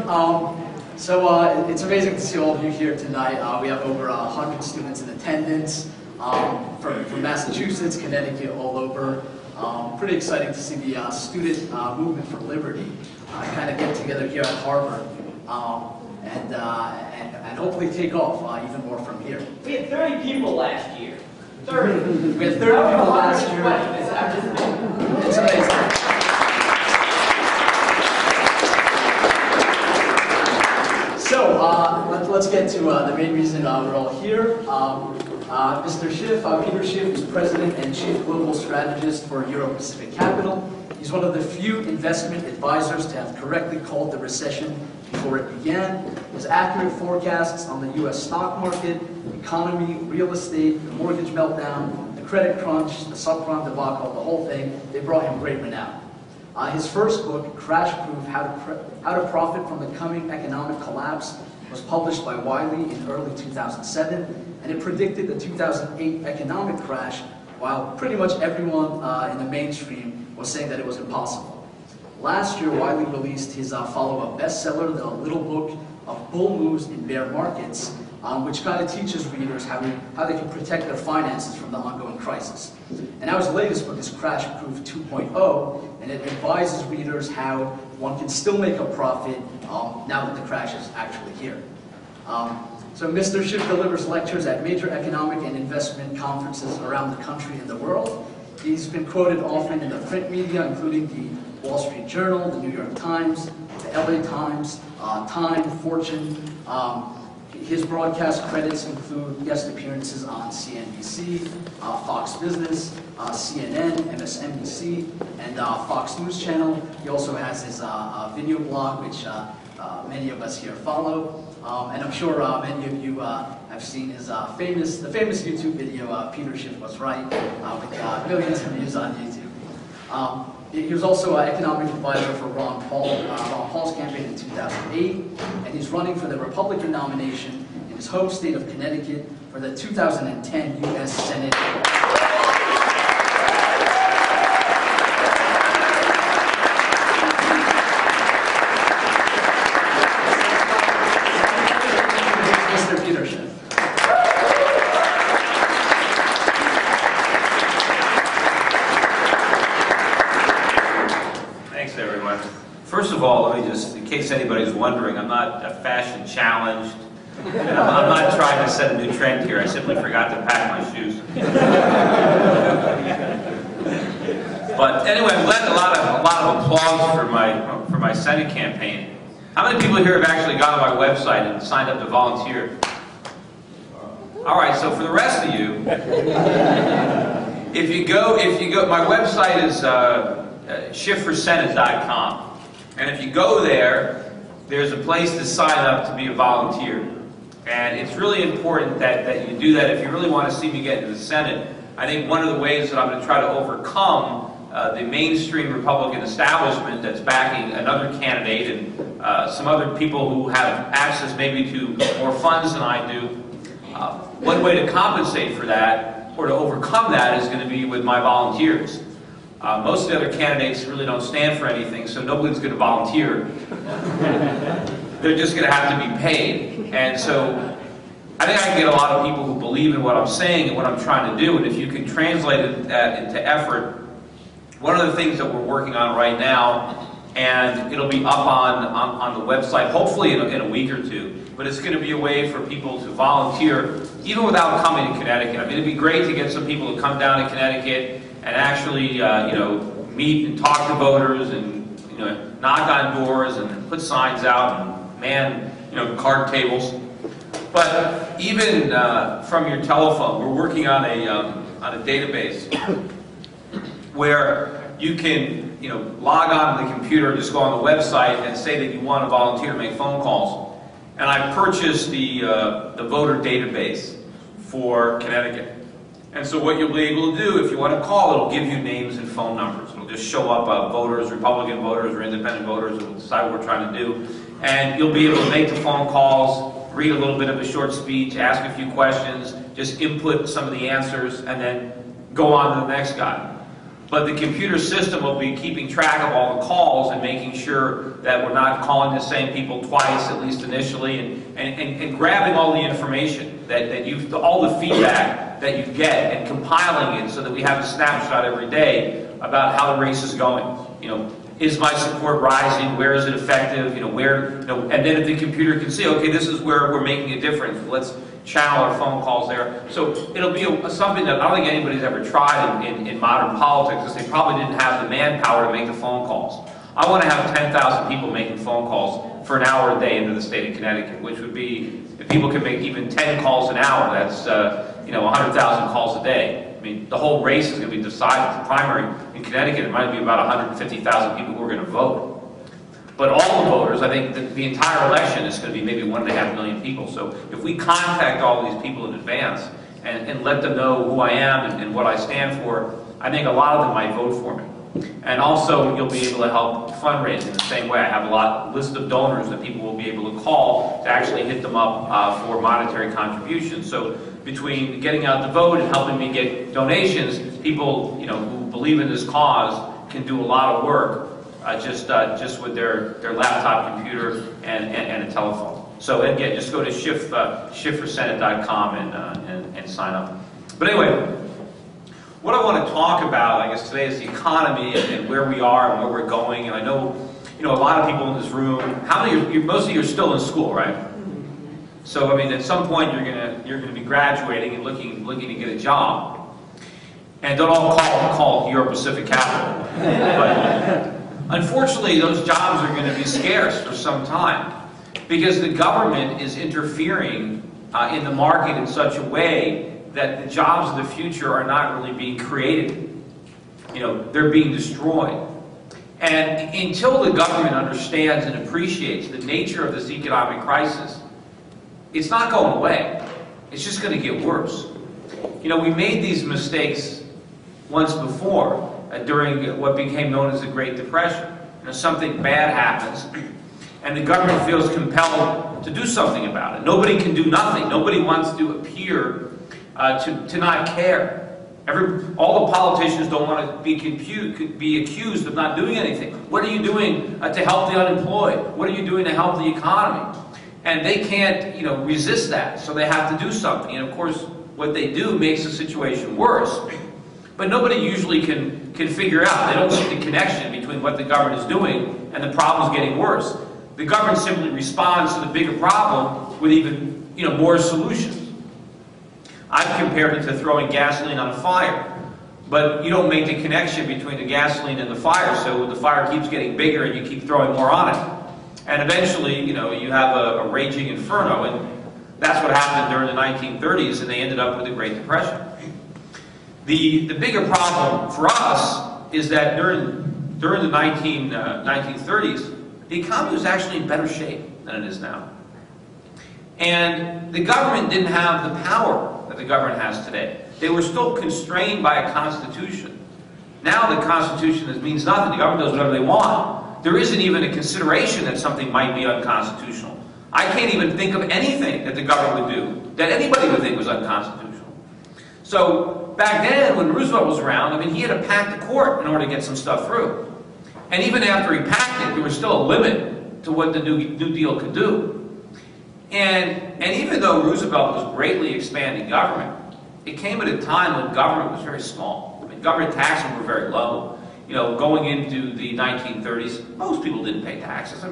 It's amazing to see all of you here tonight. We have over 100 students in attendance from Massachusetts, Connecticut, all over. Pretty exciting to see the student movement for liberty kind of get together here at Harvard and hopefully take off even more from here. We had 30 people last year. 30. We had 30 people last year. It's amazing. So let's get to the main reason we're all here. Mr. Shif, Peter Shif, is President and Chief Global Strategist for Euro-Pacific Capital. He's one of the few investment advisors to have correctly called the recession before it began. His accurate forecasts on the U.S. stock market, economy, real estate, the mortgage meltdown, the credit crunch, the subprime debacle, the whole thing, they brought him great renown. His first book, Crash Proof: How to Profit from the Coming Economic Collapse, was published by Wiley in early 2007, and it predicted the 2008 economic crash, while pretty much everyone in the mainstream was saying that it was impossible. Last year, Wiley released his follow-up bestseller, The Little Book of Bull Moves in Bear Markets, which kind of teaches readers how they can protect their finances from the ongoing crisis. And now his latest book is Crash Proof 2.0, and it advises readers how one can still make a profit now that the crash is actually here. So Mr. Shif delivers lectures at major economic and investment conferences around the country and the world. He's been quoted often in the print media, including the Wall Street Journal, the New York Times, the LA Times, Time, Fortune. His broadcast credits include guest appearances on CNBC, Fox Business, CNN, MSNBC, and Fox News Channel. He also has his video blog, which many of us here follow. And I'm sure many of you have seen his the famous YouTube video, Peter Shif Was Right, with millions of views on YouTube. He was also an economic advisor for Ron Paul's campaign in 2008, and he's running for the Republican nomination in his home state of Connecticut for the 2010 U.S. Senate. Mr. Peter Shif. First of all, let me just, in case anybody's wondering, I'm not fashion challenged. I'm not trying to set a new trend here. I simply forgot to pack my shoes. But anyway, I'm glad a lot of applause for my Senate campaign. How many people here have actually gone to my website and signed up to volunteer? All right, so for the rest of you, if you go, my website is shifforsenate.com. And if you go there, there's a place to sign up to be a volunteer. And it's really important that you do that if you really want to see me get into the Senate. I think one of the ways that I'm going to try to overcome the mainstream Republican establishment that's backing another candidate and some other people who have access maybe to more funds than I do. One way to compensate for that, or to overcome that, is going to be with my volunteers. Most of the other candidates really don't stand for anything, so nobody's going to volunteer. They're just going to have to be paid. And so I think I can get a lot of people who believe in what I'm saying and what I'm trying to do, and if you can translate that into effort. One of the things that we're working on right now, and it'll be up on the website hopefully in a week or two, but it's going to be a way for people to volunteer even without coming to Connecticut. I mean, it'd be great to get some people to come down to Connecticut and actually, meet and talk to voters and, knock on doors and put signs out and man, card tables. But even from your telephone, we're working on a database where you can, log on to the computer, just go on the website and say that you want to volunteer to make phone calls. And I purchased the voter database for Connecticut. And so what you'll be able to do, if you want to call, it'll give you names and phone numbers. It'll just show up voters, Republican voters, or independent voters, and we'll decide what we're trying to do. And you'll be able to make the phone calls, read a little bit of a short speech, ask a few questions, just input some of the answers, and then go on to the next guy. but the computer system will be keeping track of all the calls and making sure that we're not calling the same people twice, at least initially, and grabbing all the information all the feedback that you get and compiling it so that we have a snapshot every day about how the race is going. Is my support rising? Where is it effective? And then if the computer can see, okay, this is where we're making a difference, let's channel our phone calls there. So it'll be something that I don't think anybody's ever tried in modern politics, because they probably didn't have the manpower to make the phone calls. I want to have 10,000 people making phone calls for an hour a day into the state of Connecticut, which would be, if people can make even 10 calls an hour, that's 100,000 calls a day. I mean, the whole race is going to be decided. The primary in Connecticut, it might be about 150,000 people who are going to vote. But all the voters, I think the entire election is going to be maybe 1.5 million people. So if we contact all these people in advance and let them know who I am and what I stand for, I think a lot of them might vote for me. And also, you'll be able to help fundraise in the same way. I have a list of donors that people will be able to call to actually hit them up for monetary contributions. So between getting out the vote and helping me get donations, people who believe in this cause can do a lot of work just with their laptop computer and a telephone. So again, just go to shiftforsenate.com and sign up. But anyway, what I want to talk about, I guess, today is the economy and where we are and where we're going. And I know, a lot of people in this room. How many? Most of you are still in school, right? So I mean, at some point you're gonna be graduating and looking to get a job. And don't all call Euro Pacific Capital. But unfortunately, those jobs are going to be scarce for some time because the government is interfering in the market in such a way that the jobs of the future are not really being created. They're being destroyed. And until the government understands and appreciates the nature of this economic crisis, it's not going away. It's just going to get worse. We made these mistakes once before during what became known as the Great Depression. Something bad happens, and the government feels compelled to do something about it. Nobody can do nothing. Nobody wants to appear to not care. All the politicians don't want to be accused of not doing anything. What are you doing to help the unemployed? What are you doing to help the economy? And they can't, resist that, so they have to do something. And of course, what they do makes the situation worse. But nobody usually can figure out. They don't see the connection between what the government is doing and the problems getting worse. The government simply responds to the bigger problem with even, more solutions. I've compared it to throwing gasoline on a fire. But you don't make the connection between the gasoline and the fire, so the fire keeps getting bigger and you keep throwing more on it. And eventually, you have a raging inferno, and that's what happened during the 1930s, and they ended up with the Great Depression. The bigger problem for us is that during the 1930s, the economy was actually in better shape than it is now. And the government didn't have the power that the government has today. They were still constrained by a constitution. Now the constitution means nothing. The government does whatever they want. There isn't even a consideration that something might be unconstitutional. I can't even think of anything that the government would do that anybody would think was unconstitutional. So back then, when Roosevelt was around, he had to pack the court in order to get some stuff through. And even after he packed it, there was still a limit to what the New Deal could do. And even though Roosevelt was greatly expanding government, it came at a time when government was very small. Government taxes were very low. Going into the 1930s, most people didn't pay taxes.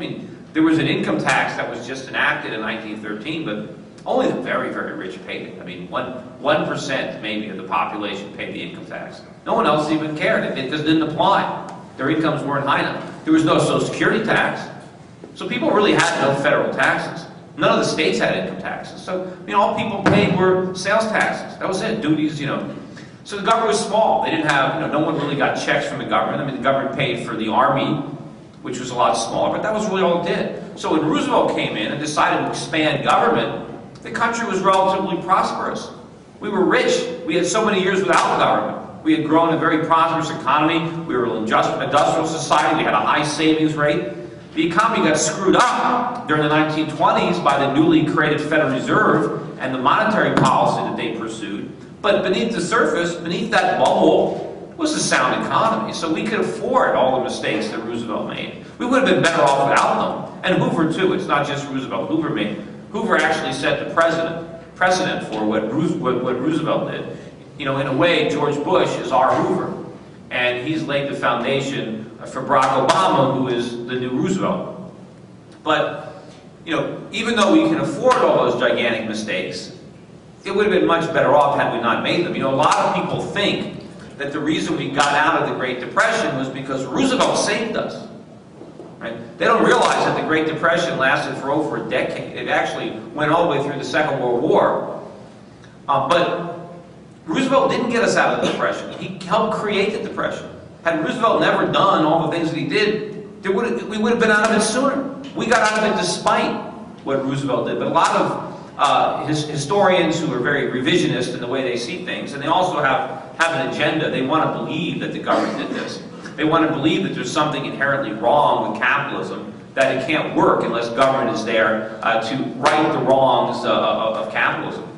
There was an income tax that was just enacted in 1913, but only the very, very rich paid it. 1% maybe of the population paid the income tax. No one else even cared because it didn't apply. Their incomes weren't high enough. There was no Social Security tax. So people really had no federal taxes. None of the states had income taxes. So, all people paid were sales taxes. That was it, duties, So the government was small. They didn't have, no one really got checks from the government. The government paid for the army, which was a lot smaller, but that was really all it did. So when Roosevelt came in and decided to expand government, the country was relatively prosperous. We were rich. We had so many years without government. We had grown a very prosperous economy. We were an industrial society. We had a high savings rate. The economy got screwed up during the 1920s by the newly created Federal Reserve and the monetary policy that they pursued. But beneath the surface, beneath that bubble, was a sound economy, so we could afford all the mistakes that Roosevelt made. We would have been better off without them. And Hoover, too. It's not just Roosevelt. Hoover actually set the precedent for what Roosevelt did. You know, in a way, George Bush is our Hoover. And he's laid the foundation for Barack Obama, who is the new Roosevelt. But, you know, even though we can afford all those gigantic mistakes, it would have been much better off had we not made them. You know, a lot of people think that the reason we got out of the Great Depression was because Roosevelt saved us. Right? They don't realize that the Great Depression lasted for over a decade. It actually went all the way through the Second World War. But Roosevelt didn't get us out of the Depression. He helped create the Depression. Had Roosevelt never done all the things that he did, we would have been out of it sooner. We got out of it despite what Roosevelt did. But a lot of historians who are very revisionist in the way they see things, and they also have an agenda. They want to believe that the government did this. They want to believe that there's something inherently wrong with capitalism, that it can't work unless government is there to right the wrongs of capitalism.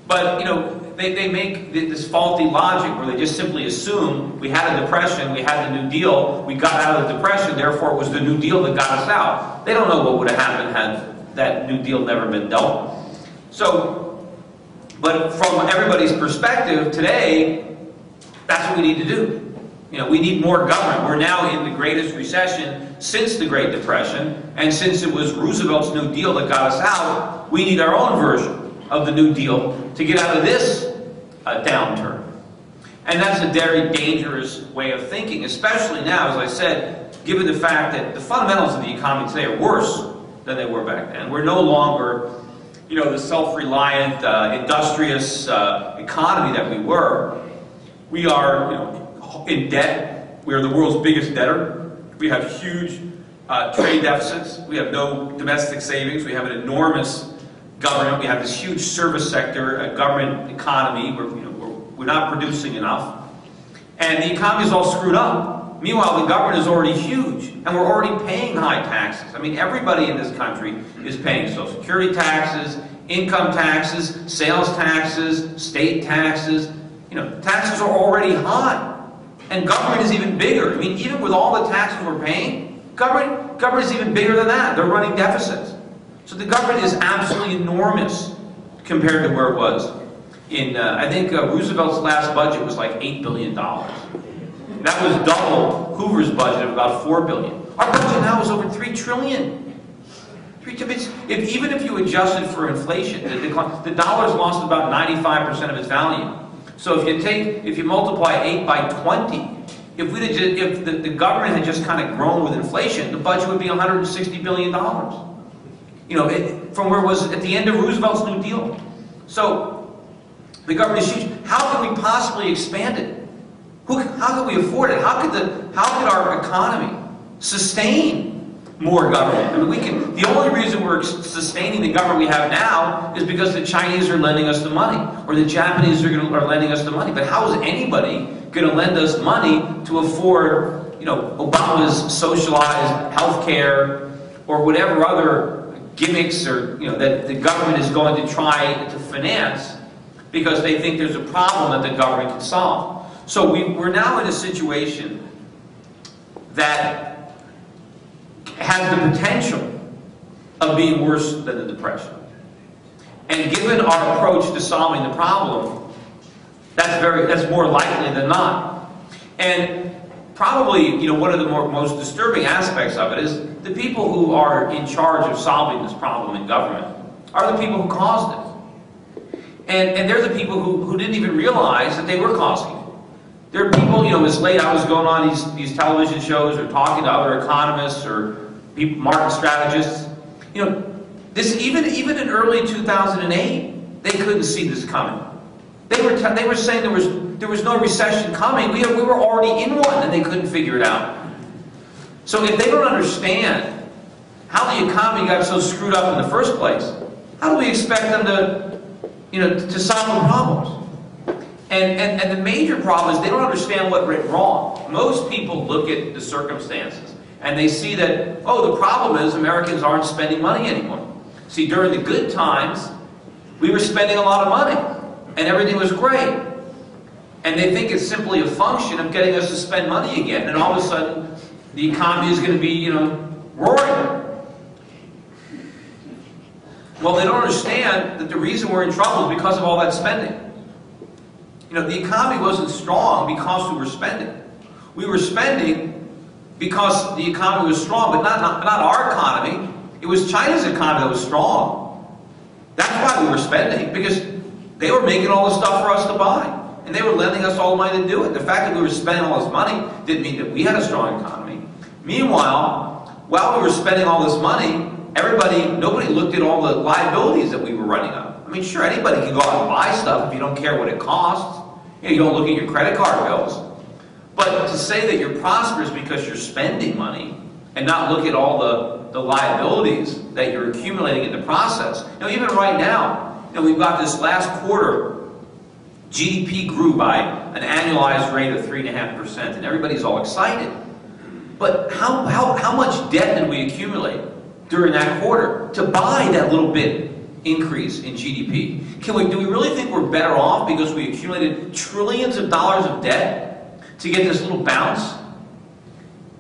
But, you know, they make this faulty logic where they just simply assume we had a depression, we had the New Deal, we got out of the depression, therefore it was the New Deal that got us out. They don't know what would have happened had that New Deal never been dealt. So, but from everybody's perspective today, that's what we need to do. You know, we need more government. We're now in the greatest recession since the Great Depression, and since it was Roosevelt's New Deal that got us out, we need our own version of the New Deal to get out of this downturn. And that's a very dangerous way of thinking, especially now, as I said, given the fact that the fundamentals of the economy today are worse than they were back then. We're no longer, you know, the self-reliant, industrious economy that we were. We are, you know, in debt. We are the world's biggest debtor. We have huge trade deficits. We have no domestic savings. We have an enormous government. We have this huge service sector, a government economy. We're not producing enough. And the economy is all screwed up. Meanwhile, the government is already huge, and we're already paying high taxes. I mean, everybody in this country is paying Social Security taxes, income taxes, sales taxes, state taxes. You know, taxes are already high. And government is even bigger. I mean, even with all the taxes we're paying, government is even bigger than that. They're running deficits. So the government is absolutely enormous compared to where it was. In, I think Roosevelt's last budget was like $8 billion. That was double Hoover's budget of about $4 billion. Our budget now is over $3 trillion. Even if you adjusted for inflation, the dollar's lost about 95% of its value. So if you multiply 8 by 20, if the government had just kind of grown with inflation, the budget would be $160 billion. You know, from where it was at the end of Roosevelt's New Deal. So the government is huge. How can we possibly expand it? How can we afford it? How could our economy sustain more government? I mean, the only reason we're sustaining the government we have now is because the Chinese are lending us the money, or the Japanese are lending us the money. But how is anybody going to lend us money to afford, you know, Obama's socialized health care or whatever other gimmicks or, you know, that the government is going to try to finance because they think there's a problem that the government can solve? So we're now in a situation that has the potential of being worse than the Depression. And given our approach to solving the problem, that's more likely than not. And probably, you know, one of the most disturbing aspects of it is the people who are in charge of solving this problem in government are the people who caused it. And they're the people who didn't even realize that they were causing it. There are people, you know, as late I was going on these television shows or talking to other economists or market strategists. You know, this even in early 2008, they couldn't see this coming. They were saying there was no recession coming. We were already in one, and they couldn't figure it out. So if they don't understand how the economy got so screwed up in the first place, how do we expect them to, you know, to solve the problems? And the major problem is they don't understand what went wrong. Most people look at the circumstances and they see that, oh, the problem is Americans aren't spending money anymore. See, during the good times, we were spending a lot of money and everything was great. And they think it's simply a function of getting us to spend money again. And all of a sudden, the economy is going to be, roaring. Well, they don't understand that the reason we're in trouble is because of all that spending. The economy wasn't strong because we were spending. We were spending because the economy was strong, but not our economy. It was China's economy that was strong. That's why we were spending, because they were making all the stuff for us to buy. And they were lending us all the money to do it. The fact that we were spending all this money didn't mean that we had a strong economy. Meanwhile, while we were spending all this money, nobody looked at all the liabilities that we were running up. I mean, sure, anybody can go out and buy stuff if you don't care what it costs. You don't look at your credit card bills. But to say that you're prosperous because you're spending money and not look at all the liabilities that you're accumulating in the process. Even right now, we've got this last quarter, GDP grew by an annualized rate of 3.5%, and everybody's all excited. But how much debt did we accumulate during that quarter to buy that little bit increase in GDP? Do we really think we're better off because we accumulated trillions of dollars of debt to get this little bounce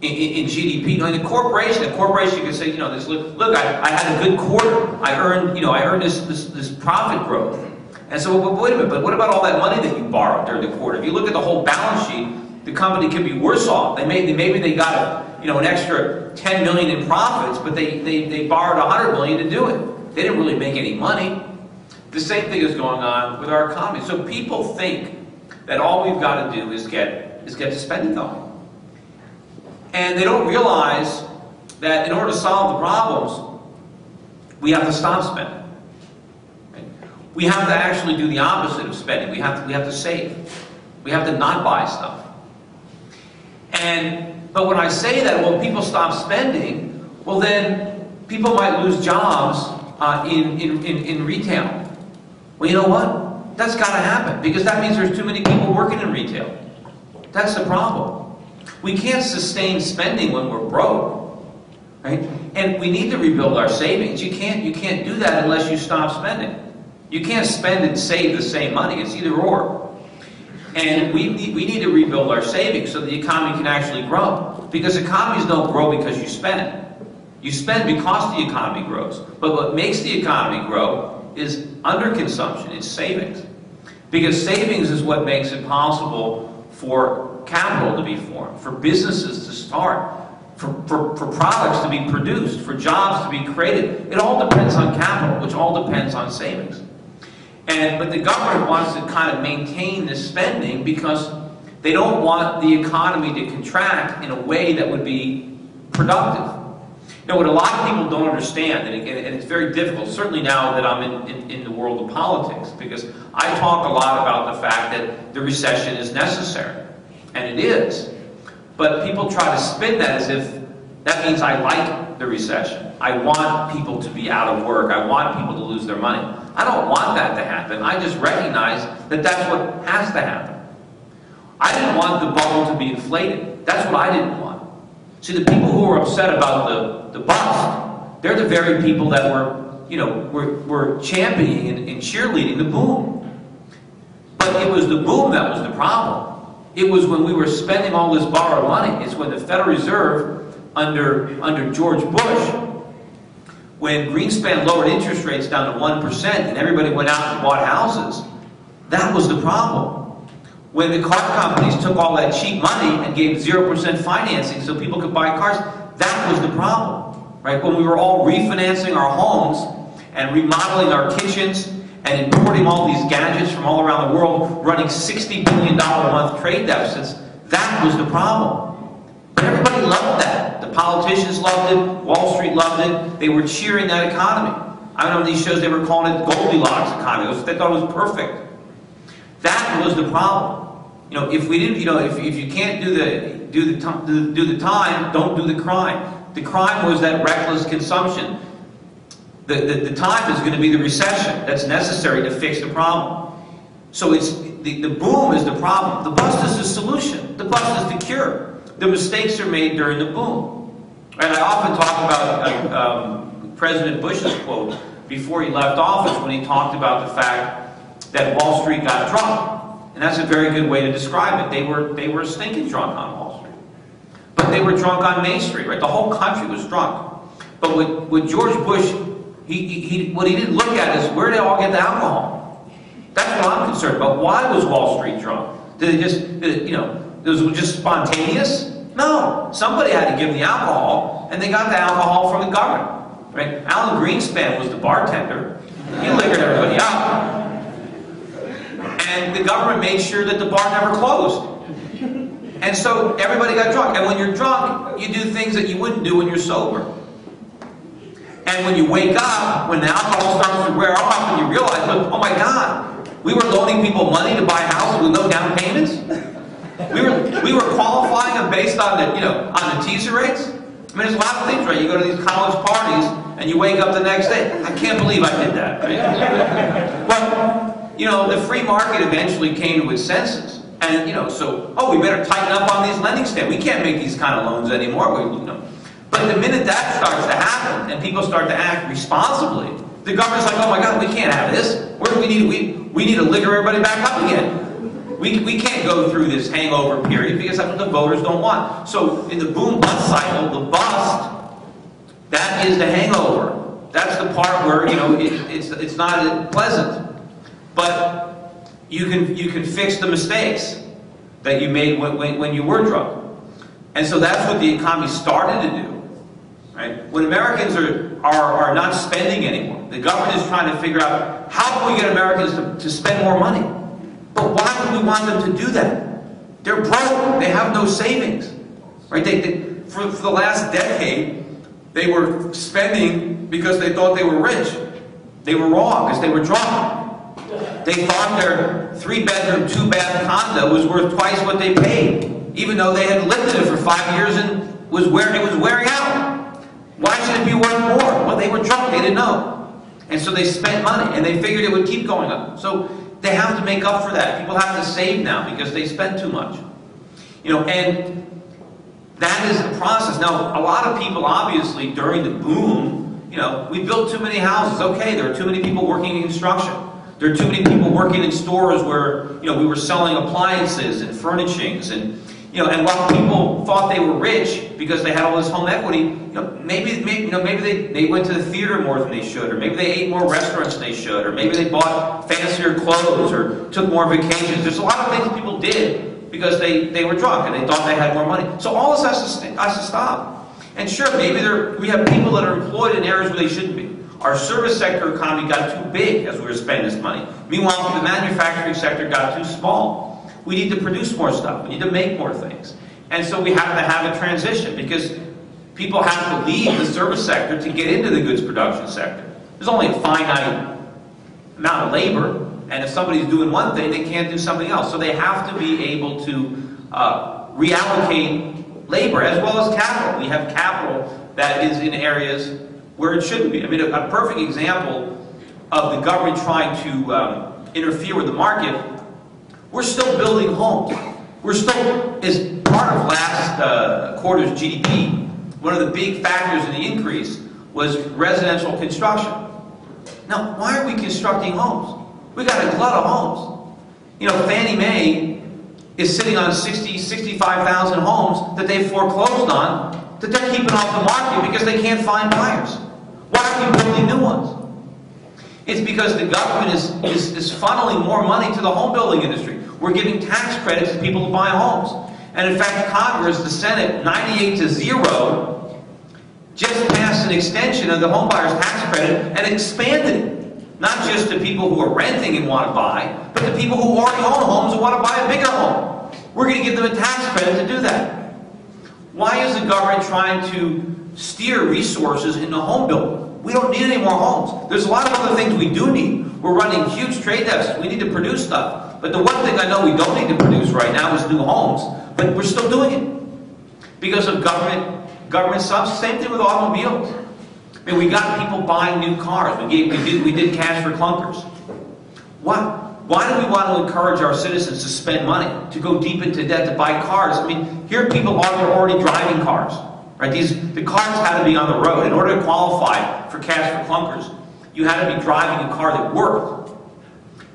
in GDP? The corporation can say, look, I had a good quarter. I earned this profit growth. And so, but wait a minute, but what about all that money that you borrowed during the quarter? If you look at the whole balance sheet, the company could be worse off. Maybe they got an extra $10 million in profits, but they borrowed $100 million to do it. They didn't really make any money. The same thing is going on with our economy. So people think that all we've got to do is get the spending going. And they don't realize that in order to solve the problems, we have to stop spending. Right? We have to actually do the opposite of spending. We have to save. We have to not buy stuff. But when I say that, well, people stop spending, well then people might lose jobs in retail. Well, you know what? That's got to happen, because that means there's too many people working in retail. That's the problem. We can't sustain spending when we're broke, right? And we need to rebuild our savings. You can't do that unless you stop spending. You can't spend and save the same money. It's either or. And we need to rebuild our savings so the economy can actually grow. Because economies don't grow because you spend. You spend because the economy grows. But what makes the economy grow is underconsumption, it's savings. Because savings is what makes it possible for capital to be formed, for businesses to start, for products to be produced, for jobs to be created. It all depends on capital, which all depends on savings. But the government wants to kind of maintain this spending because they don't want the economy to contract in a way that would be productive. What a lot of people don't understand, and it's very difficult, certainly now that I'm in the world of politics, because I talk a lot about the fact that the recession is necessary, and it is. But people try to spin that as if that means I like the recession. I want people to be out of work. I want people to lose their money. I don't want that to happen. I just recognize that that's what has to happen. I didn't want the bubble to be inflated. That's what I didn't want. See, the people who were upset about the bust, they're the very people that were championing and cheerleading the boom. But it was the boom that was the problem. It was when we were spending all this borrowed money. It's when the Federal Reserve under George Bush, when Greenspan lowered interest rates down to 1% and everybody went out and bought houses, that was the problem. When the car companies took all that cheap money and gave 0% financing so people could buy cars, that was the problem. Right? When we were all refinancing our homes and remodeling our kitchens and importing all these gadgets from all around the world, running $60 billion a month trade deficits, that was the problem. But everybody loved that. The politicians loved it. Wall Street loved it. They were cheering that economy. I don't know, these shows, they were calling it Goldilocks economy. They thought it was perfect. That was the problem. If we didn't, if you can't do the time, don't do the crime. The crime was that reckless consumption. The time is going to be the recession that's necessary to fix the problem. So it's the boom is the problem. The bust is the solution. The bust is the cure. The mistakes are made during the boom. And I often talk about President Bush's quote before he left office when he talked about the fact that Wall Street got drunk. And that's a very good way to describe it. They were stinking drunk on Wall Street. But they were drunk on Main Street, right? The whole country was drunk. But with George Bush, what he didn't look at is where did they all get the alcohol? That's what I'm concerned about. Why was Wall Street drunk? Did it was just spontaneous? No. Somebody had to give them the alcohol, and they got the alcohol from the government. Right? Alan Greenspan was the bartender. He liquored everybody out. And the government made sure that the bar never closed. And so everybody got drunk. And when you're drunk, you do things that you wouldn't do when you're sober. And when you wake up, when the alcohol starts to wear off, and you realize, oh my God, we were loaning people money to buy houses with no down payments? We were qualifying them based on the teaser rates? I mean, there's a lot of things, right? You go to these college parties, and you wake up the next day. I can't believe I did that, right? But, the free market eventually came to its senses. And, we better tighten up on these lending standards. We can't make these kind of loans anymore. But the minute that starts to happen, and people start to act responsibly, the government's like, oh my God, we can't have this. We need to liquor everybody back up again. We can't go through this hangover period because that's what the voters don't want. So in the boom-bust cycle, the bust, that is the hangover. That's the part where, it's not pleasant. But you can fix the mistakes that you made when you were drunk. And so that's what the economy started to do. Right? When Americans are not spending anymore, the government is trying to figure out how can we get Americans to spend more money. But why would we want them to do that? They're broke. They have no savings. Right? For the last decade, they were spending because they thought they were rich. They were wrong because they were drunk. They thought their 3-bedroom, 2-bath condo was worth twice what they paid, even though they had lived in it for 5 years and it was wearing out. Why should it be worth more? Well, they were drunk. They didn't know. And so they spent money, and they figured it would keep going up. So they have to make up for that. People have to save now because they spent too much. And that is the process. Now, a lot of people, obviously, during the boom, we built too many houses. Okay, there are too many people working in construction. There are too many people working in stores where, we were selling appliances and furnishings and while people thought they were rich because they had all this home equity, maybe they went to the theater more than they should, or maybe they ate more restaurants than they should, or maybe they bought fancier clothes or took more vacations. There's a lot of things people did because they were drunk and they thought they had more money. So all this has to stop. And sure, maybe we have people that are employed in areas where they shouldn't be. Our service sector economy got too big as we were spending this money. Meanwhile, the manufacturing sector got too small. We need to produce more stuff. We need to make more things. And so we have to have a transition because people have to leave the service sector to get into the goods production sector. There's only a finite amount of labor, and if somebody's doing one thing, they can't do something else. So they have to be able to reallocate labor as well as capital. We have capital that is in areas where it shouldn't be. I mean, a perfect example of the government trying to interfere with the market. We're still building homes. We're still, as part of last quarter's GDP, one of the big factors in the increase was residential construction. Now, why are we constructing homes? We got a glut of homes. Fannie Mae is sitting on 65,000 homes that they've foreclosed on that they're keeping off the market because they can't find buyers. Why are we building new ones? It's because the government is funneling more money to the home building industry. We're giving tax credits to people to buy homes. And in fact, Congress, the Senate, 98-0, just passed an extension of the home buyer's tax credit and expanded it. Not just to people who are renting and want to buy, but to people who already own homes and want to buy a bigger home. We're going to give them a tax credit to do that. Why is the government trying to steer resources into home building? We don't need any more homes. There's a lot of other things we do need. We're running huge trade deficits. We need to produce stuff. But the one thing I know we don't need to produce right now is new homes. But we're still doing it because of government subsidies. Same thing with automobiles. I mean, we got people buying new cars. We did cash for clunkers. Why do we want to encourage our citizens to spend money, to go deep into debt to buy cars? I mean, here people are already driving cars. Right? The cars had to be on the road. In order to qualify for cash for clunkers, you had to be driving a car that worked.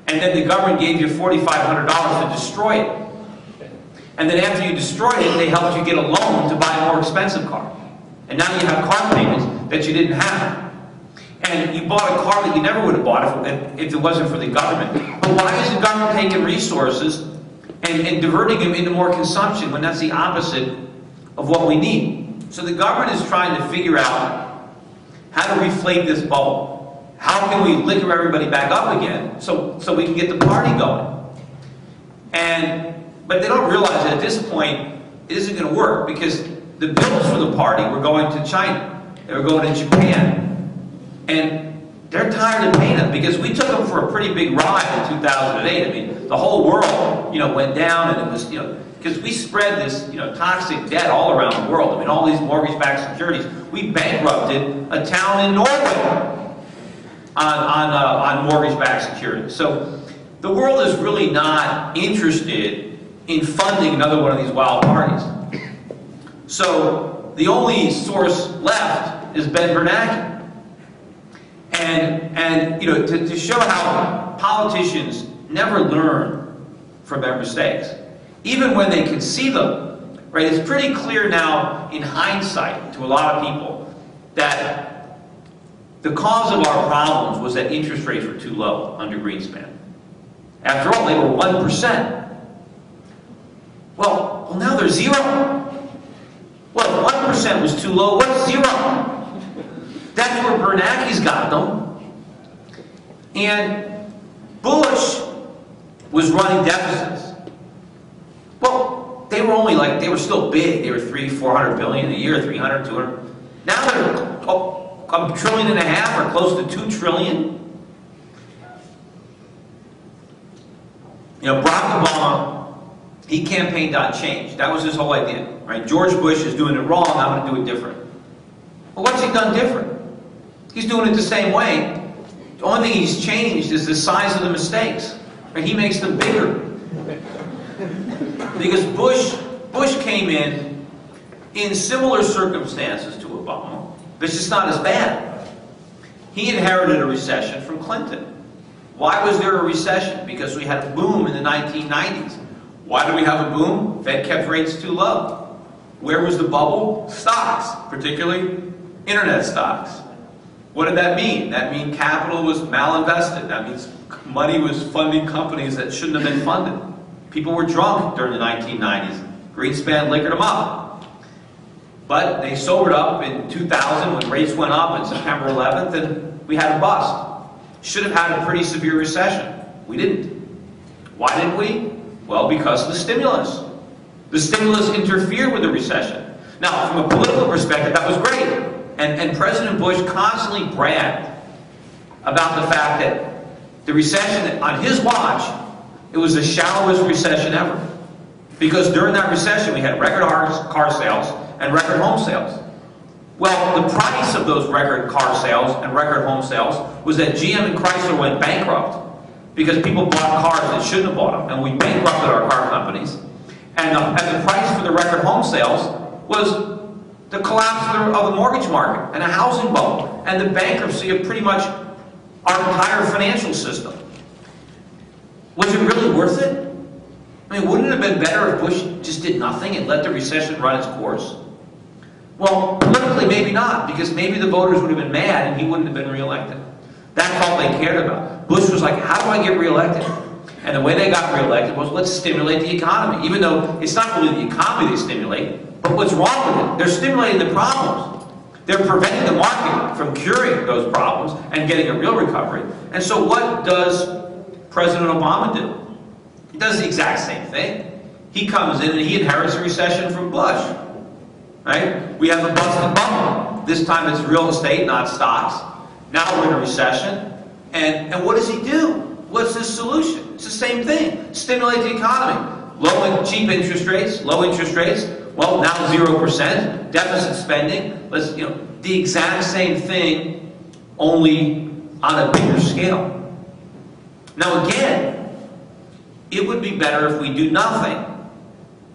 and then the government gave you $4,500 to destroy it. And then after you destroyed it, they helped you get a loan to buy a more expensive car. And now you have car payments that you didn't have. And you bought a car that you never would have bought if it wasn't for the government. But why is the government taking resources and diverting them into more consumption when that's the opposite of what we need? So the government is trying to figure out how to reflate this bubble. How can we liquor everybody back up again so we can get the party going? But they don't realize that at this point it isn't going to work, because the bills for the party were going to China, they were going to Japan, and they're tired of paying them, because we took them for a pretty big ride in 2008. I mean, the whole world, went down, and it was, because we spread this, toxic debt all around the world. I mean, all these mortgage-backed securities. We bankrupted a town in Norway on mortgage-backed securities. So the world is really not interested in funding another one of these wild parties. So the only source left is Ben Bernanke. And to show how politicians never learn from their mistakes, even when they can see them, right? It's pretty clear now in hindsight to a lot of people that the cause of our problems was that interest rates were too low under Greenspan. After all, they were 1%. Well, now they're 0. Well, 1% was too low. What's 0? That's where Bernanke's got them. And Bush was running deficits. Well, they were only they were still big. They were $300-400 billion a year, 300, 200. Now they're $1.5 trillion or close to $2 trillion. Barack Obama, he campaigned on change. That was his whole idea, right? George Bush is doing it wrong, I'm going to do it different. Well, what's he done different? He's doing it the same way. The only thing he's changed is the size of the mistakes. Right? He makes them bigger. Because Bush came in similar circumstances to Obama, but it's just not as bad. He inherited a recession from Clinton. Why was there a recession? Because we had a boom in the 1990s. Why did we have a boom? Fed kept rates too low. Where was the bubble? Stocks, particularly internet stocks. What did that mean? That means capital was malinvested. That means money was funding companies that shouldn't have been funded. People were drunk during the 1990s. Greenspan liquored them up. But they sobered up in 2000 when rates went up on September 11th, and we had a bust. Should have had a pretty severe recession. We didn't. Why didn't we? Well, because of the stimulus. The stimulus interfered with the recession. Now, from a political perspective, that was great. And President Bush constantly bragged about the fact that the recession, on his watch, it was the shallowest recession ever. Because during that recession, we had record car sales and record home sales. Well, the price of those record car sales and record home sales was that GM and Chrysler went bankrupt because people bought cars that shouldn't have bought them, and we bankrupted our car companies. And the price for the record home sales was the collapse of the mortgage market and a housing bubble and the bankruptcy of pretty much our entire financial system. Was it really worth it? I mean, wouldn't it have been better if Bush just did nothing and let the recession run its course? Well, politically, maybe not, because maybe the voters would have been mad and he wouldn't have been reelected. That's all they cared about. Bush was like, how do I get reelected? And the way they got reelected was, let's stimulate the economy. Even though it's not really the economy they stimulate, but what's wrong with it? They're stimulating the problems. They're preventing the market from curing those problems and getting a real recovery. And so what does President Obama do? He does the exact same thing. He comes in and he inherits a recession from Bush. Right? We have a busted bubble. This time it's real estate, not stocks. Now we're in a recession. And what does he do? What's his solution? It's the same thing. Stimulate the economy. Low and cheap interest rates, low interest rates. Well, now 0%. Deficit spending. The exact same thing, only on a bigger scale. Now again, it would be better if we do nothing.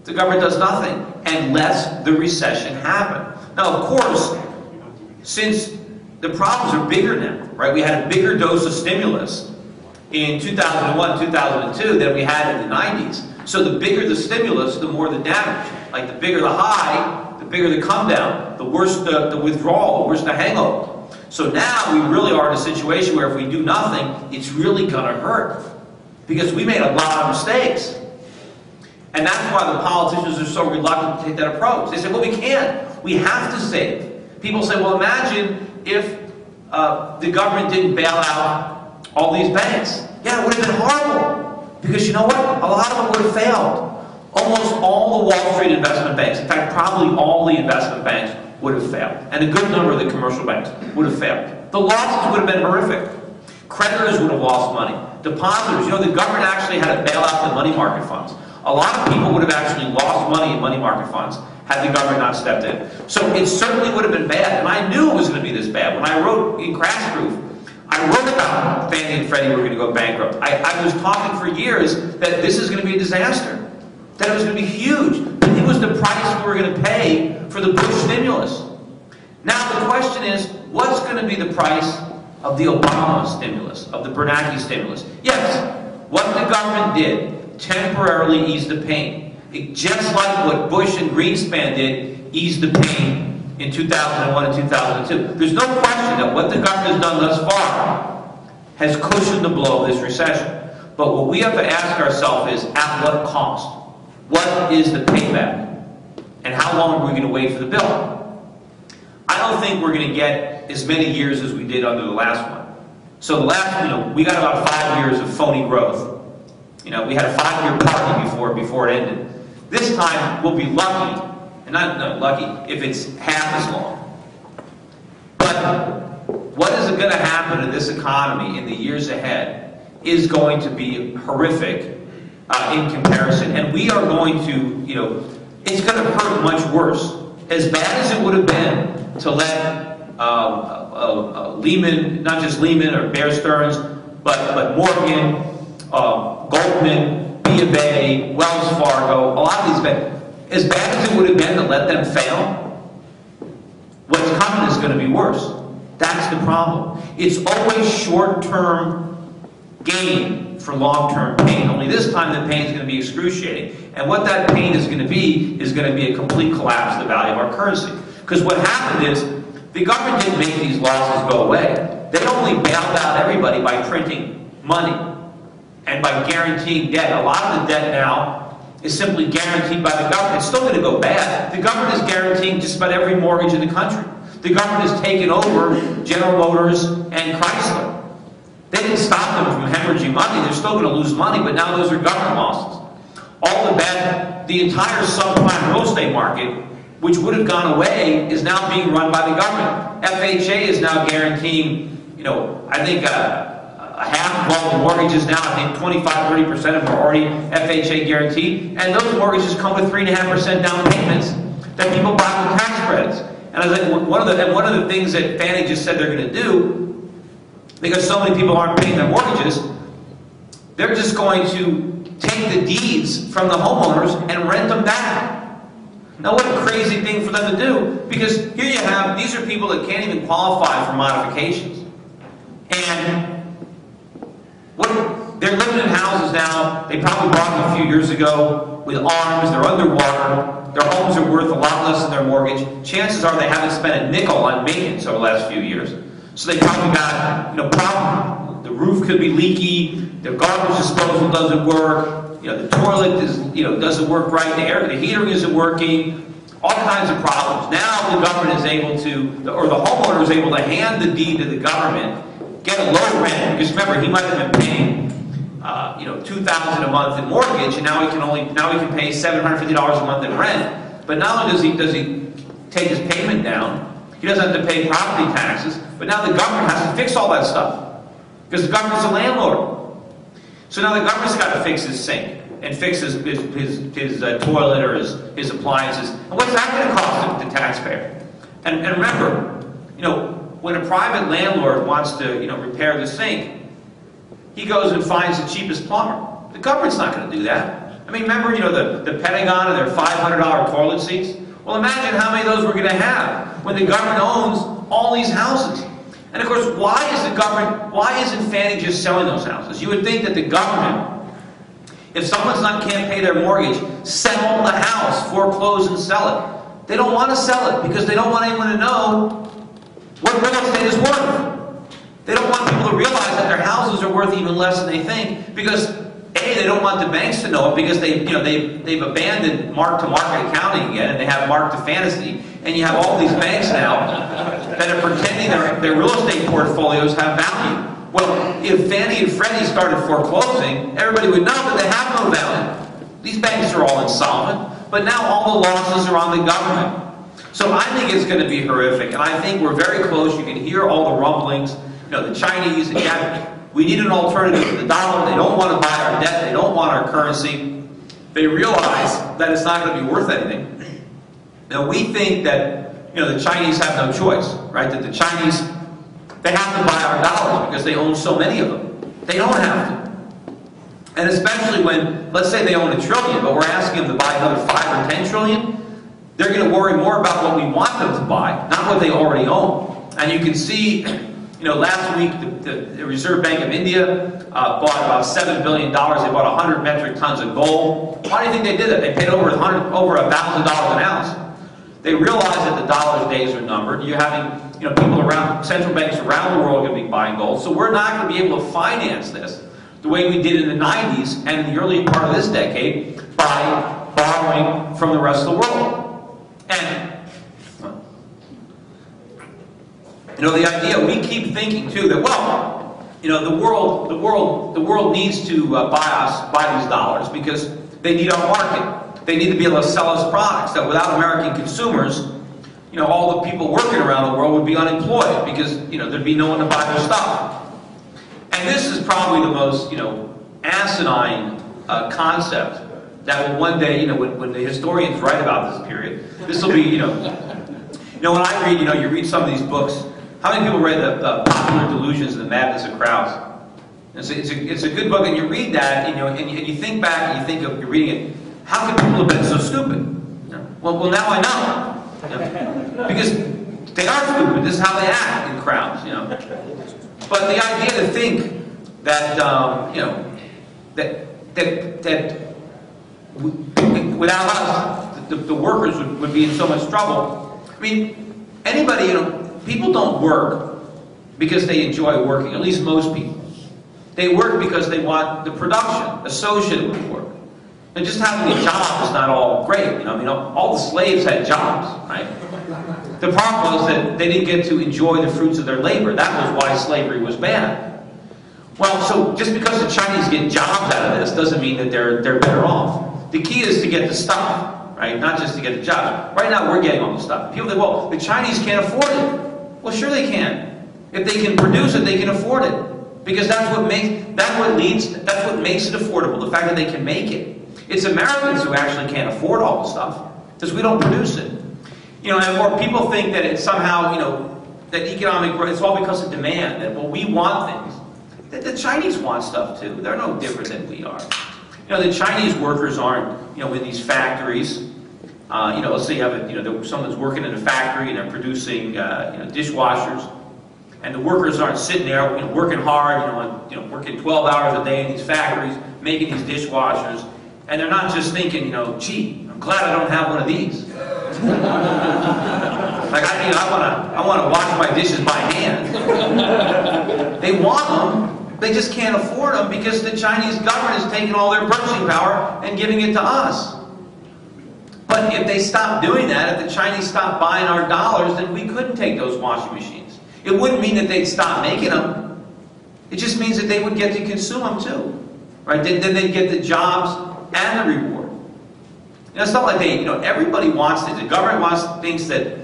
The government does nothing and lets the recession happen. Now, of course, since the problems are bigger now, right? We had a bigger dose of stimulus. in 2001, 2002 than we had in the 90s. So the bigger the stimulus, the more the damage. Like the bigger the high, the bigger the come down, the worse the withdrawal, the worse the hangover. So now we really are in a situation where if we do nothing, it's really going to hurt. Because we made a lot of mistakes. And that's why the politicians are so reluctant to take that approach. They say, well, we can't. We have to save. People say, well, imagine if the government didn't bail out all these banks. Yeah, it would have been horrible. Because you know what? A lot of them would have failed. Almost all the Wall Street investment banks, in fact, probably all the investment banks would have failed. And a good number of the commercial banks would have failed. The losses would have been horrific. Creditors would have lost money. Depositors, you know, the government actually had to bail out the money market funds. A lot of people would have actually lost money in money market funds had the government not stepped in. So it certainly would have been bad, and I knew it was going to be this bad. When I wrote in Crash Proof, I wrote about Fannie and Freddie were going to go bankrupt. I was talking for years that this is going to be a disaster, that it was going to be huge. It was the price we were going to pay for the Bush stimulus. Now the question is, what's going to be the price of the Obama stimulus, of the Bernanke stimulus? Yes, what the government did temporarily eased the pain. Just like what Bush and Greenspan did, eased the pain in 2001 and 2002. There's no question that what the government has done thus far has cushioned the blow of this recession. But what we have to ask ourselves is, at what cost? What is the payback? And how long are we going to wait for the bill? I don't think we're going to get as many years as we did under the last one. So the last, we got about 5 years of phony growth. We had a 5-year party before it ended. This time, we'll be lucky, and not lucky, if it's half as long. But what is going to happen to this economy in the years ahead is going to be horrific in comparison. And we are going to, it's going to hurt much worse. As bad as it would have been to let Lehman, not just Lehman or Bear Stearns, but Morgan, Goldman, B of A, Wells Fargo, a lot of these banks, as bad as it would have been to let them fail, what's coming is going to be worse. That's the problem. It's always short-term gain for long-term pain. Only this time the pain is going to be excruciating. And what that pain is going to be a complete collapse of the value of our currency. Because what happened is, the government didn't make these losses go away. They only bailed out everybody by printing money and by guaranteeing debt. A lot of the debt now is simply guaranteed by the government. It's still going to go bad. The government is guaranteeing just about every mortgage in the country. The government has taken over General Motors and Chrysler. They didn't stop them from hemorrhaging money. They're still going to lose money, but now those are government losses. The entire subprime real estate market, which would have gone away, is now being run by the government. FHA is now guaranteeing, I think half of all the mortgages now, I think 25–30% of them are already FHA guaranteed, and those mortgages come with 3.5% down payments that people buy with tax credits. And I was like, one of the things that Fannie just said they're going to do, because so many people aren't paying their mortgages, they're just going to take the deeds from the homeowners and rent them back. Now what a crazy thing for them to do, because here you have, these are people that can't even qualify for modifications. And they're living in houses now, they probably bought them a few years ago, with arms, they're underwater, their homes are worth a lot less than their mortgage. Chances are they haven't spent a nickel on maintenance over the last few years. So they probably got, problem. The roof could be leaky, the garbage disposal doesn't work, the toilet is, doesn't work right, the heater isn't working, all kinds of problems. Now the government is able to, or the homeowner is able to hand the deed to the government, get a low rent, because remember, he might have been paying $2,000 a month in mortgage, and now he can pay $750 a month in rent. But not only does he take his payment down, he doesn't have to pay property taxes, but now the government has to fix all that stuff, because the government's a landlord. So now the government's got to fix his sink and fix his toilet or his appliances. And what's that going to cost the taxpayer? And remember, when a private landlord wants to repair the sink, he goes and finds the cheapest plumber. The government's not going to do that. I mean, remember, the Pentagon and their $500 toilet seats? Well, imagine how many of those we're going to have when the government owns all these houses. And of course, why isn't Fannie just selling those houses? You would think that the government, if someone can't pay their mortgage, sell the house, foreclose and sell it. They don't want to sell it because they don't want anyone to know what real estate is worth. They don't want people to realize that their houses are worth even less than they think because A, they don't want the banks to know it because they've abandoned mark-to-market accounting again, and they have mark-to-fantasy, and you have all these banks now that are pretending their real estate portfolios have value. Well, if Fannie and Freddie started foreclosing, everybody would know that they have no value. These banks are all insolvent, but now all the losses are on the government. So I think it's going to be horrific, and I think we're very close. You can hear all the rumblings. The Chinese, we need an alternative to the dollar. They don't want to buy our debt. They don't want our currency. They realize that it's not going to be worth anything. Now, we think that, the Chinese have no choice, right? That the Chinese, they have to buy our dollars because they own so many of them. They don't have to. And especially when, let's say they own $1 trillion, but we're asking them to buy another 5 or 10 trillion, they're going to worry more about what we want them to buy, not what they already own. And you can see, last week the Reserve Bank of India bought about $7 billion. They bought 100 metric tons of gold. Why do you think they did that? They paid over $1,000 an ounce. They realize that the dollar's days are numbered. You're having people around, central banks around the world are going to be buying gold. So we're not going to be able to finance this the way we did in the 90s and in the early part of this decade by borrowing from the rest of the world. And the idea, we keep thinking too that, the world needs to buy these dollars because they need our market. They need to be able to sell us products. That without American consumers, all the people working around the world would be unemployed because, there'd be no one to buy their stuff. And this is probably the most, asinine concept that will one day, when the historians write about this period, this will be, when I read, you read some of these books. How many people read the Popular Delusions and the Madness of Crowds? It's a good book, and you read that, and you think back, and you think of, you're reading it, how can people have been so stupid? Well, now I know. Because they are stupid. This is how they act in crowds, But the idea to think that, that without us, the workers would be in so much trouble. I mean, anybody, people don't work because they enjoy working, at least most people. They work because they want the production associated with work. And just having a job is not all great. All the slaves had jobs, right? The problem was that they didn't get to enjoy the fruits of their labor. That was why slavery was bad. Well, so just because the Chinese get jobs out of this doesn't mean that they're better off. The key is to get the stuff, right? Not just to get the jobs. Right now, we're getting all the stuff. People think, well, the Chinese can't afford it. Well, sure they can. If they can produce it, they can afford it. Because that's what makes it affordable, the fact that they can make it. It's Americans who actually can't afford all the stuff, because we don't produce it. And more people think that it's somehow, that economic growth, it's all because of demand, that, we want things. The Chinese want stuff too. They're no different than we are. The Chinese workers aren't, in these factories. Let's say you have someone's working in a factory and they're producing, dishwashers. And the workers aren't sitting there, working hard, working 12 hours a day in these factories, making these dishwashers. And they're not just thinking, gee, I'm glad I don't have one of these. Like, I want to wash my dishes by hand. They want them, they just can't afford them because the Chinese government is taking all their purchasing power and giving it to us. But if they stop doing that, if the Chinese stop buying our dollars, then we couldn't take those washing machines. It wouldn't mean that they'd stop making them. It just means that they would get to consume them too. Right? Then they'd get the jobs and the reward. It's not like everybody wants it. The government thinks that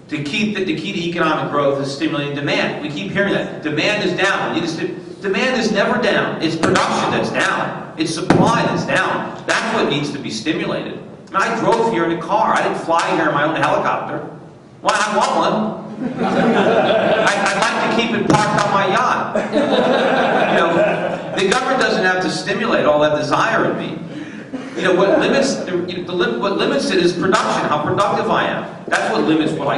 the key to economic growth is stimulating demand. We keep hearing that. Demand is down. Demand is never down. It's production that's down. It's supply that's down. That's what needs to be stimulated. I drove here in a car. I didn't fly here in my own helicopter. Well, I want one. I'd like to keep it parked on my yacht. The government doesn't have to stimulate all that desire in me. What limits it is production, how productive I am. That's what limits what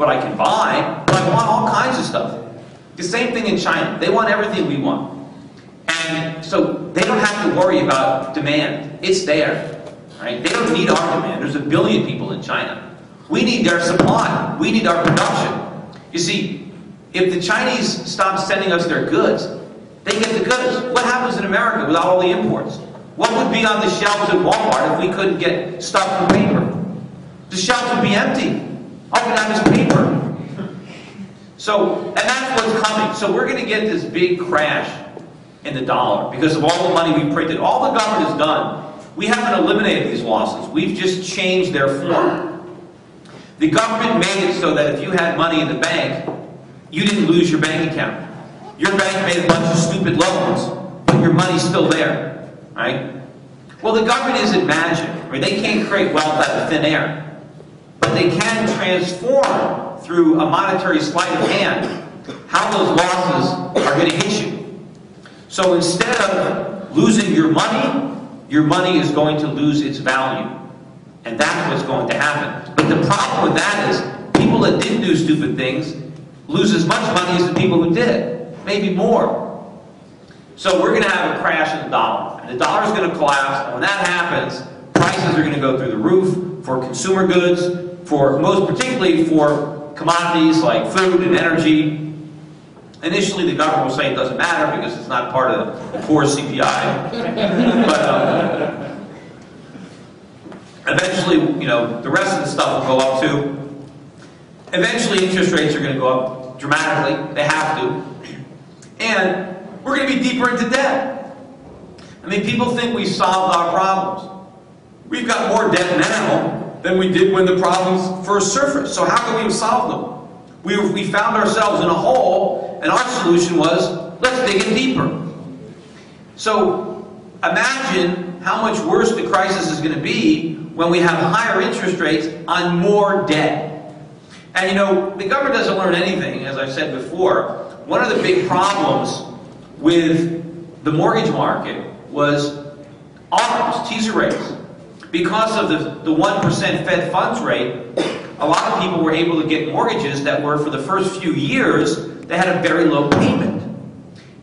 I can buy. But I want all kinds of stuff. The same thing in China. They want everything we want. And so they don't have to worry about demand. It's there. Right? They don't need our demand. There's 1 billion people in China. We need their supply. We need our production. You see, if the Chinese stop sending us their goods, they get the goods. What happens in America without all the imports? What would be on the shelves at Walmart if we couldn't get stuff from paper? The shelves would be empty. All we have is paper. So, and that's what's coming. So we're going to get this big crash in the dollar because of all the money we printed. All the government has done, we haven't eliminated these losses. We've just changed their form. The government made it so that if you had money in the bank, you didn't lose your bank account. Your bank made a bunch of stupid loans, but your money's still there, right? Well, the government isn't magic, right? They can't create wealth out of thin air, but they can transform through a monetary sleight of hand how those losses are going to hit you. So instead of losing your money is going to lose its value, and that's what's going to happen. But the problem with that is people that didn't do stupid things lose as much money as the people who did. Maybe more. So we're going to have a crash in the dollar. And the dollar is going to collapse. And when that happens, prices are going to go through the roof for consumer goods, for most particularly for commodities like food and energy. Initially, the government will say it doesn't matter because it's not part of the core CPI. But eventually, you know, the rest of the stuff will go up too. Eventually, interest rates are going to go up dramatically. They have to. And we're going to be deeper into debt. I mean, people think we solved our problems. We've got more debt now than we did when the problems first surfaced. So how can we have solved them? We found ourselves in a hole, and our solution was, let's dig in deeper. So imagine how much worse the crisis is going to be when we have higher interest rates on more debt. And you know, the government doesn't learn anything, as I've said before. One of the big problems with the mortgage market was ARMs, teaser rates. Because of the 1% Fed funds rate, a lot of people were able to get mortgages that were, for the first few years, they had a very low payment.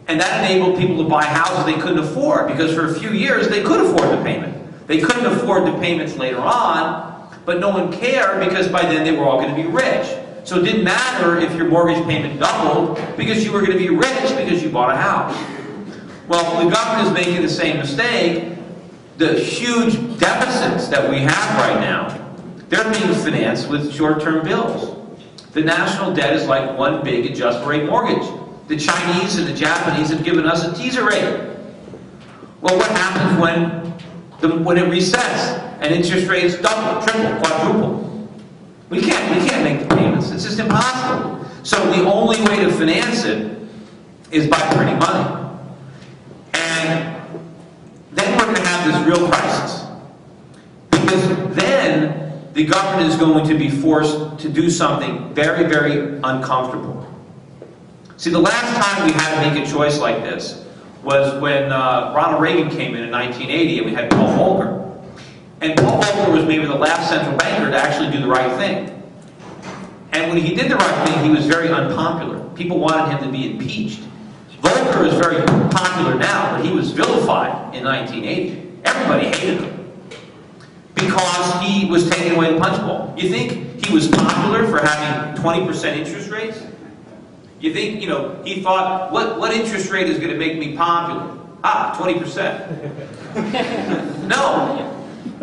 And that enabled people to buy houses they couldn't afford, because for a few years they could afford the payment. They couldn't afford the payments later on, but no one cared because by then they were all going to be rich. So it didn't matter if your mortgage payment doubled because you were going to be rich because you bought a house. Well, the government is making the same mistake. The huge deficits that we have right now, they're being financed with short-term bills. The national debt is like one big adjustable rate mortgage. The Chinese and the Japanese have given us a teaser rate. Well, what happens when it resets and interest rates double, triple, quadruple? We can't make the payments. It's just impossible. So the only way to finance it is by printing money. And then we're going to have this real crisis. Because then the government is going to be forced to do something very, very uncomfortable. See, the last time we had to make a choice like this was when Ronald Reagan came in 1980 and we had Paul Volcker. And Paul Volcker was maybe the last central banker to actually do the right thing. And when he did the right thing, he was very unpopular. People wanted him to be impeached. Volcker is very popular now, but he was vilified in 1980. Everybody hated him because he was taking away the punch bowl. You think he was popular for having 20% interest rates? You think, you know, he thought, what interest rate is going to make me popular? Ah, 20%. No.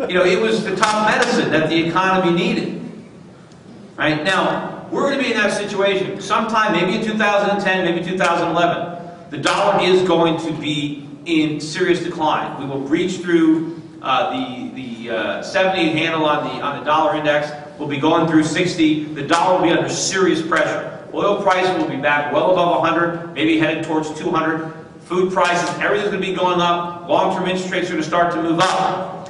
You know, it was the top medicine that the economy needed. Right? Now, we're going to be in that situation sometime, maybe in 2010, maybe 2011. The dollar is going to be in serious decline. We will breach through the 70 handle on the dollar index. We'll be going through 60. The dollar will be under serious pressure. Oil prices will be back well above 100, maybe headed towards 200. Food prices, everything's going to be going up. Long-term interest rates are going to start to move up.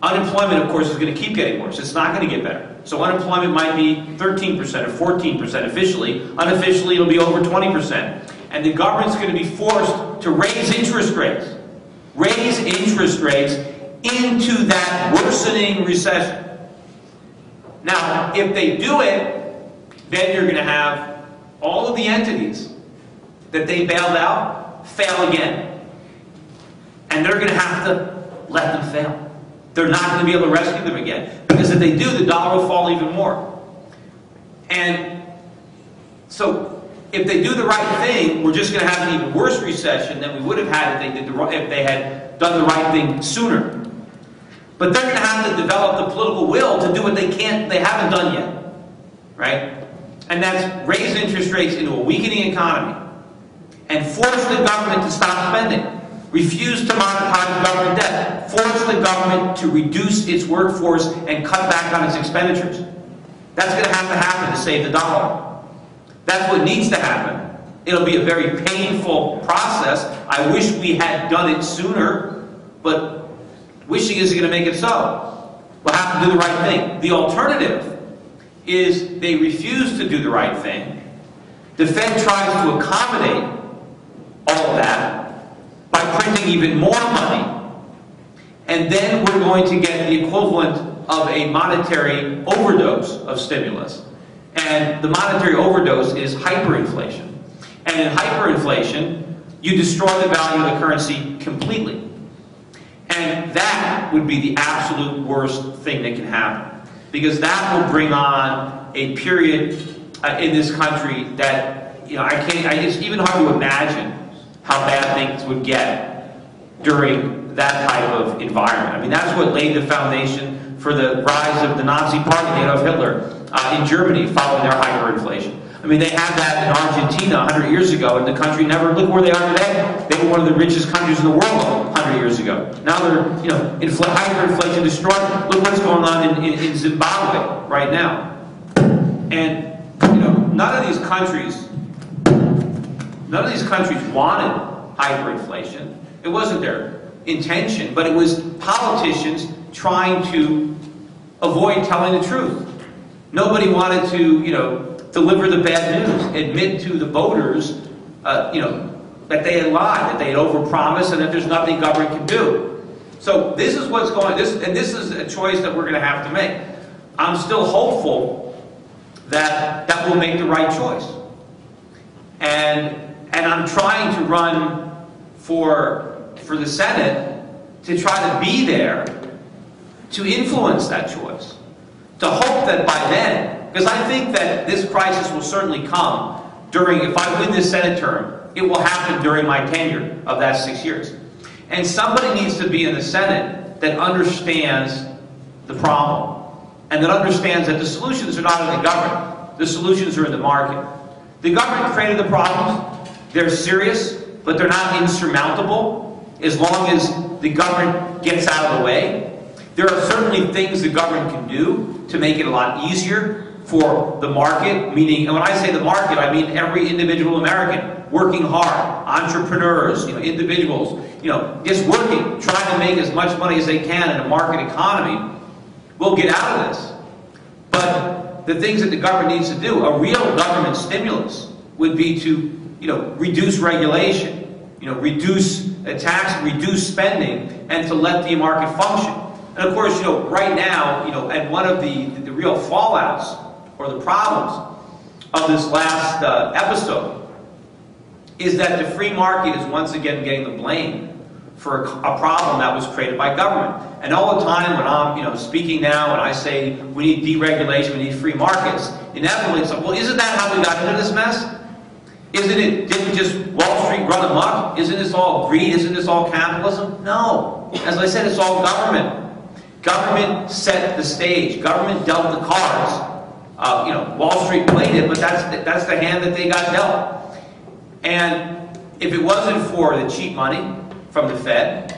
Unemployment, of course, is going to keep getting worse. It's not going to get better. So unemployment might be 13% or 14% officially. Unofficially, it'll be over 20%. And the government's going to be forced to raise interest rates. Raise interest rates into that worsening recession. Now, if they do it, then you're going to have all of the entities that they bailed out fail again. And they're going to have to let them fail. They're not going to be able to rescue them again. Because if they do, the dollar will fall even more. And so if they do the right thing, we're just going to have an even worse recession than we would have had if they had done the right thing sooner. But they're going to have to develop the political will to do what they haven't done yet. Right? And that's raise interest rates into a weakening economy and force the government to stop spending. Refuse to monetize government debt. Force the government to reduce its workforce and cut back on its expenditures. That's going to happen to save the dollar. That's what needs to happen. It'll be a very painful process. I wish we had done it sooner, but wishing isn't going to make it so. We'll have to do the right thing. The alternative is they refuse to do the right thing. The Fed tries to accommodate all of that by printing even more money. And then we're going to get the equivalent of a monetary overdose of stimulus. And the monetary overdose is hyperinflation. And in hyperinflation, you destroy the value of the currency completely. And that would be the absolute worst thing that can happen. Because that will bring on a period in this country that, it's even hard to imagine how bad things would get during that type of environment. I mean, that's what laid the foundation for the rise of the Nazi Party, Adolf Hitler, in Germany, following their hyperinflation. I mean, they had that in Argentina 100 years ago, and the country never, look where they are today. They were one of the richest countries in the world 100 years ago. Now they're, hyperinflation destroyed. Look what's going on in Zimbabwe right now. And, none of these countries wanted hyperinflation. It wasn't their intention, but it was politicians trying to avoid telling the truth. Nobody wanted to, deliver the bad news, admit to the voters, that they had lied, that they had overpromised, and that there's nothing government can do. So this is what's going. This is a choice that we're going to have to make. I'm still hopeful that we'll make the right choice, and I'm trying to run for the Senate to try to be there to influence that choice, to hope that by then. Because I think that this crisis will certainly come if I win this Senate term, it will happen during my tenure of that 6 years. And somebody needs to be in the Senate that understands the problem and that understands that the solutions are not in the government. The solutions are in the market. The government created the problems. They're serious, but they're not insurmountable as long as the government gets out of the way. There are certainly things the government can do to make it a lot easier for the market, meaning, and when I say the market, I mean every individual American working hard, entrepreneurs, individuals, just working, trying to make as much money as they can in a market economy, will get out of this. But the things that the government needs to do, a real government stimulus, would be to, reduce regulation, reduce tax, reduce spending, and to let the market function. And of course, right now, and one of the real fallouts or the problems of this last episode is that the free market is once again getting the blame for a problem that was created by government. And all the time when I'm speaking now and I say we need deregulation, we need free markets, inevitably it's like, well, isn't that how we got into this mess? Didn't just Wall Street run amok? Isn't this all greed? Isn't this all capitalism? No. As I said, it's all government. Government set the stage. Government dealt the cards. Wall Street played it, but that's the hand that they got dealt. And if it wasn't for the cheap money from the Fed,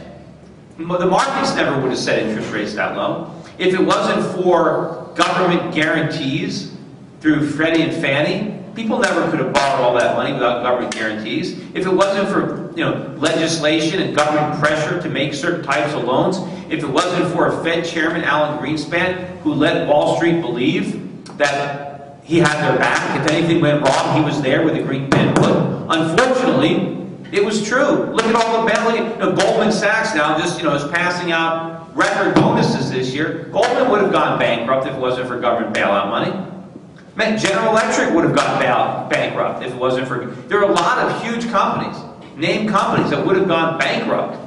the markets never would have set interest rates that low. If it wasn't for government guarantees through Freddie and Fannie, people never could have borrowed all that money without government guarantees. If it wasn't for legislation and government pressure to make certain types of loans, if it wasn't for a Fed chairman, Alan Greenspan, who let Wall Street believe that he had their back, if anything went wrong, he was there with a green pen foot. Unfortunately, it was true. Look at all the bailing. Goldman Sachs now just is passing out record bonuses this year. Goldman would have gone bankrupt if it wasn't for government bailout money. I meant General Electric would have gone bankrupt if it wasn't for... There are a lot of huge companies, named companies, that would have gone bankrupt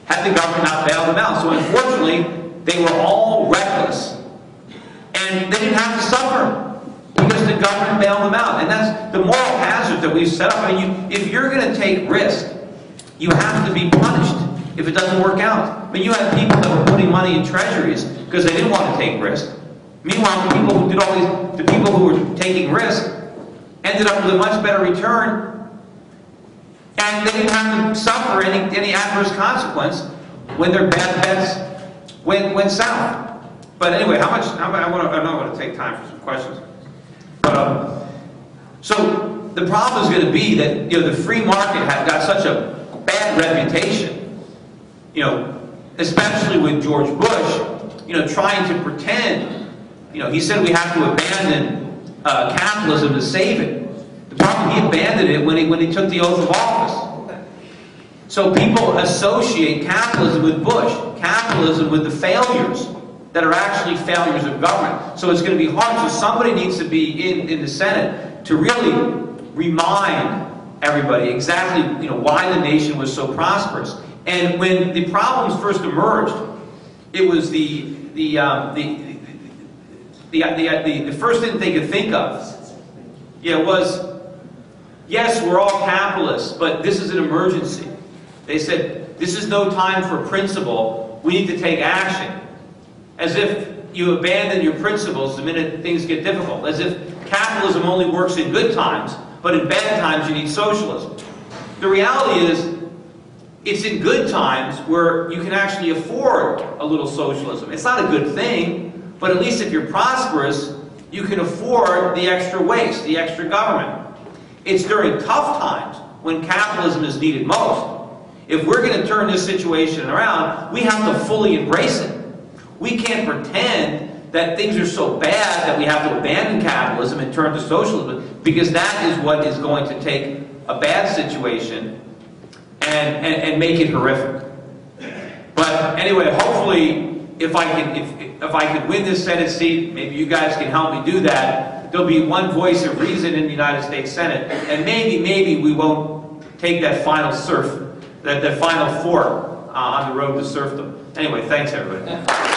had the government not bailed them out. So unfortunately, they were all reckless. And they didn't have to suffer because the government bailed them out. And that's the moral hazard that we've set up. I mean, if you're going to take risk, you have to be punished if it doesn't work out. I mean, you had people that were putting money in treasuries because they didn't want to take risk. Meanwhile, the people who did the people who were taking risk ended up with a much better return, and they didn't have to suffer any adverse consequence when their bad bets went south. But anyway, I want to take time for some questions. But so the problem is going to be that the free market had got such a bad reputation, especially with George Bush, trying to pretend, he said we have to abandon capitalism to save it. The problem, he abandoned it when he took the oath of office. So people associate capitalism with Bush, capitalism with the failures that are actually failures of government. So it's going to be hard. So somebody needs to be in the Senate to really remind everybody exactly why the nation was so prosperous. And when the problems first emerged, it was the first thing they could think of was, yes, we're all capitalists, but this is an emergency. They said, this is no time for principle, we need to take action. As if you abandon your principles the minute things get difficult. As if capitalism only works in good times, but in bad times you need socialism. The reality is, it's in good times where you can actually afford a little socialism. It's not a good thing, but at least if you're prosperous, you can afford the extra waste, the extra government. It's during tough times when capitalism is needed most. If we're going to turn this situation around, we have to fully embrace it. We can't pretend that things are so bad that we have to abandon capitalism and turn to socialism, because that is what is going to take a bad situation and make it horrific. But anyway, hopefully, if I can win this Senate seat, maybe you guys can help me do that. There'll be one voice of reason in the United States Senate, and maybe we won't take that final final fork on the road to serfdom. Anyway, thanks everybody.